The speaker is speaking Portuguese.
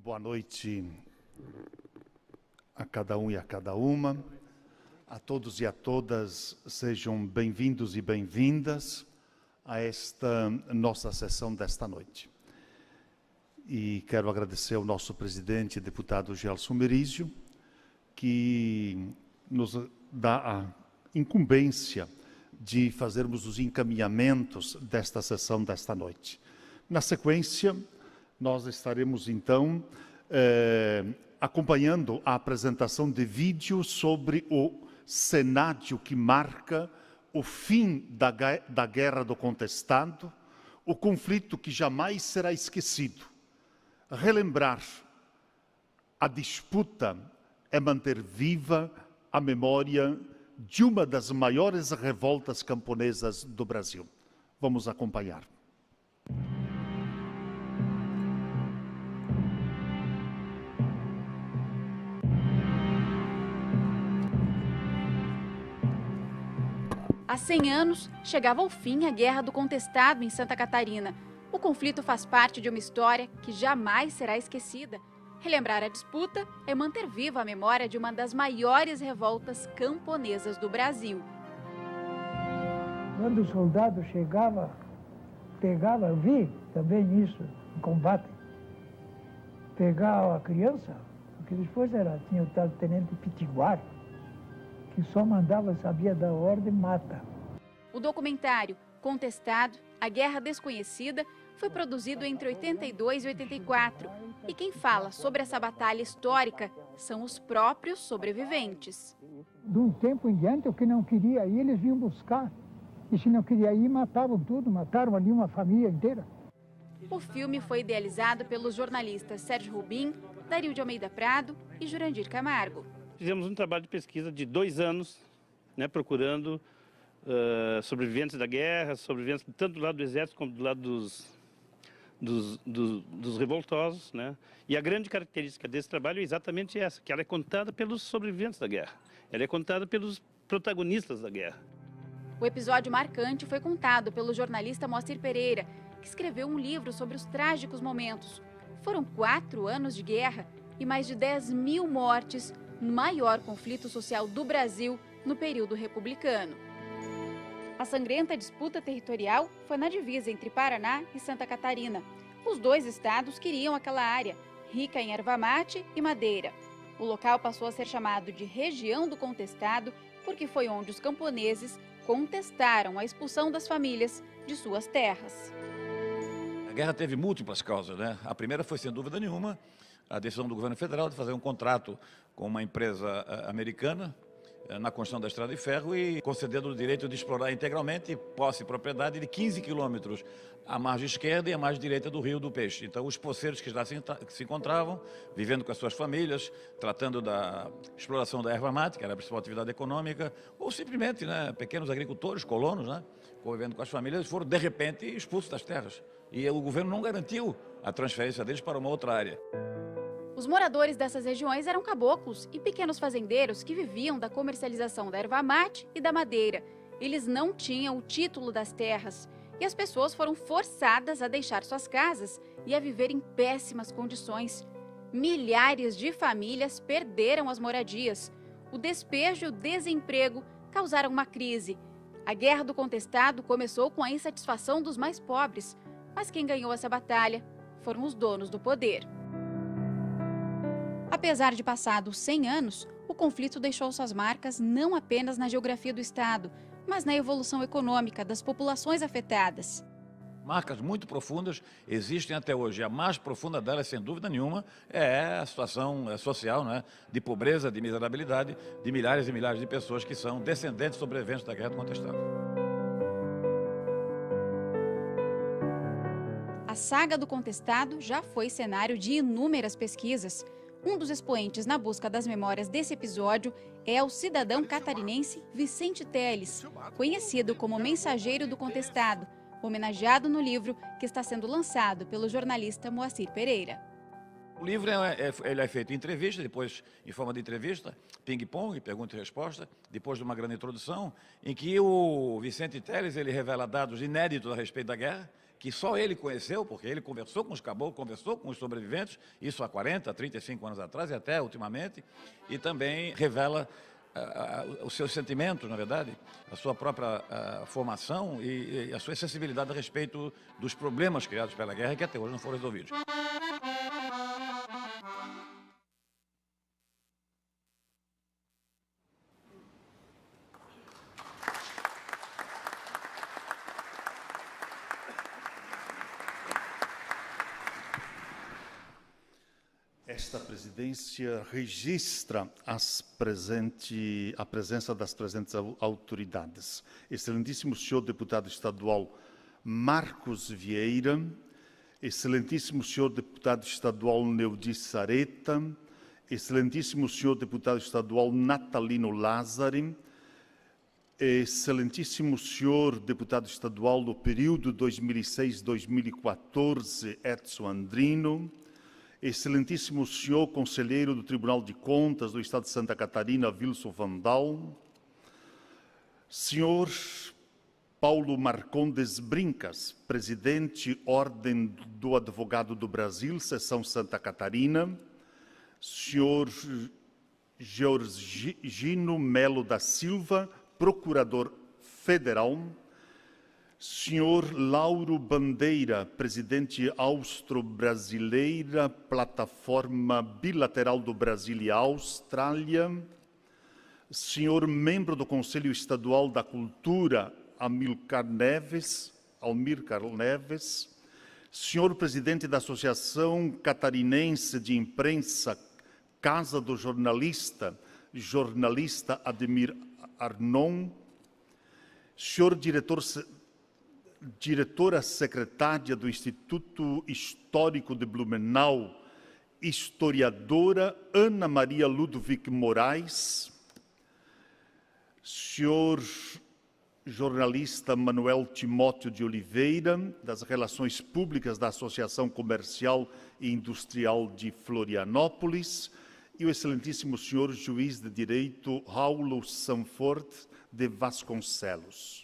Boa noite a cada um e a cada uma. A todos e a todas, sejam bem-vindos e bem-vindas a esta nossa sessão desta noite. E quero agradecer ao nosso presidente, deputado Gelson Merizio, que nos dá a incumbência de fazermos os encaminhamentos desta sessão desta noite. Na sequência, nós estaremos, então, acompanhando a apresentação de vídeo sobre o cenário que marca o fim da Guerra do Contestado, o conflito que jamais será esquecido. Relembrar a disputa é manter viva a memória de uma das maiores revoltas camponesas do Brasil. Vamos acompanhar. Há 100 anos, chegava ao fim a Guerra do Contestado em Santa Catarina. O conflito faz parte de uma história que jamais será esquecida. Relembrar a disputa é manter viva a memória de uma das maiores revoltas camponesas do Brasil. Quando o soldado chegava, pegava, eu vi também isso em combate, pegava a criança, porque depois tinha o tal tenente Pitiguar, que só mandava, sabia da ordem, mata. O documentário Contestado, a Guerra Desconhecida, foi produzido entre 82 e 84. E quem fala sobre essa batalha histórica são os próprios sobreviventes. De um tempo em diante, o que não queria ir, eles vinham buscar. E se não queria ir, matavam tudo, mataram ali uma família inteira. O filme foi idealizado pelos jornalistas Sérgio Rubim, Dario de Almeida Prado e Jurandir Camargo. Fizemos um trabalho de pesquisa de 2 anos, procurando sobreviventes da guerra, sobreviventes tanto do lado do exército como do lado dos revoltosos, E a grande característica desse trabalho é exatamente essa, que ela é contada pelos sobreviventes da guerra. Ela é contada pelos protagonistas da guerra. O episódio marcante foi contado pelo jornalista Moacir Pereira, que escreveu um livro sobre os trágicos momentos. Foram 4 anos de guerra e mais de 10.000 mortes no maior conflito social do Brasil no período republicano. A sangrenta disputa territorial foi na divisa entre Paraná e Santa Catarina. Os 2 estados queriam aquela área, rica em erva mate e madeira. O local passou a ser chamado de Região do Contestado porque foi onde os camponeses contestaram a expulsão das famílias de suas terras. A guerra teve múltiplas causas, A primeira foi, sem dúvida nenhuma, a decisão do governo federal de fazer um contrato com uma empresa americana na construção da estrada de ferro e concedendo o direito de explorar integralmente posse e propriedade de 15 quilômetros à margem esquerda e à margem direita do Rio do Peixe. Então, os poceiros que lá se encontravam, vivendo com as suas famílias, tratando da exploração da erva mate, que era a principal atividade econômica, ou simplesmente pequenos agricultores, colonos, convivendo com as famílias, foram, de repente, expulsos das terras. E o governo não garantiu a transferência deles para uma outra área. Os moradores dessas regiões eram caboclos e pequenos fazendeiros que viviam da comercialização da erva mate e da madeira. Eles não tinham o título das terras e as pessoas foram forçadas a deixar suas casas e a viver em péssimas condições. Milhares de famílias perderam as moradias. O despejo e o desemprego causaram uma crise. A Guerra do Contestado começou com a insatisfação dos mais pobres, mas quem ganhou essa batalha foram os donos do poder. Apesar de passados 100 anos, o conflito deixou suas marcas não apenas na geografia do estado, mas na evolução econômica das populações afetadas. Marcas muito profundas existem até hoje. A mais profunda delas, sem dúvida nenhuma, é a situação social, de pobreza, de miserabilidade de milhares e milhares de pessoas que são descendentes sobreviventes da Guerra do Contestado. A saga do Contestado já foi cenário de inúmeras pesquisas. Um dos expoentes na busca das memórias desse episódio é o cidadão catarinense Vicente Teles, conhecido como Mensageiro do Contestado, homenageado no livro que está sendo lançado pelo jornalista Moacir Pereira. O livro ele é feito em entrevista, depois em forma de entrevista, ping-pong, pergunta e resposta, depois de uma grande introdução, em que o Vicente Teles ele revela dados inéditos a respeito da guerra, que só ele conheceu, porque ele conversou com os caboclos, conversou com os sobreviventes, isso há 40, 35 anos atrás e até ultimamente, e também revela os seus sentimentos, na verdade, a sua própria formação e a sua sensibilidade a respeito dos problemas criados pela guerra que até hoje não foram resolvidos. Esta presidência registra a presença das presentes autoridades. Excelentíssimo senhor deputado estadual Marcos Vieira, excelentíssimo senhor deputado estadual Neudi Sareta, excelentíssimo senhor deputado estadual Natalino Lázari, excelentíssimo senhor deputado estadual do período 2006-2014 Edson Andrino, excelentíssimo senhor conselheiro do Tribunal de Contas do Estado de Santa Catarina, Wilson Vandal, senhor Paulo Marcondes Brincas, presidente Ordem do Advogado do Brasil, Seção Santa Catarina, senhor Georgino Melo da Silva, procurador federal, senhor Lauro Bandeira, presidente austro-brasileira, Plataforma Bilateral do Brasil e Austrália, senhor membro do Conselho Estadual da Cultura, Almir Neves, senhor presidente da Associação Catarinense de Imprensa, Casa do Jornalista, jornalista Ademir Arnon, senhor diretora secretária do Instituto Histórico de Blumenau, historiadora Ana Maria Ludwig Moraes, senhor jornalista Manuel Timóteo de Oliveira, das Relações Públicas da Associação Comercial e Industrial de Florianópolis, e o excelentíssimo senhor juiz de direito Raulo Sanford de Vasconcelos.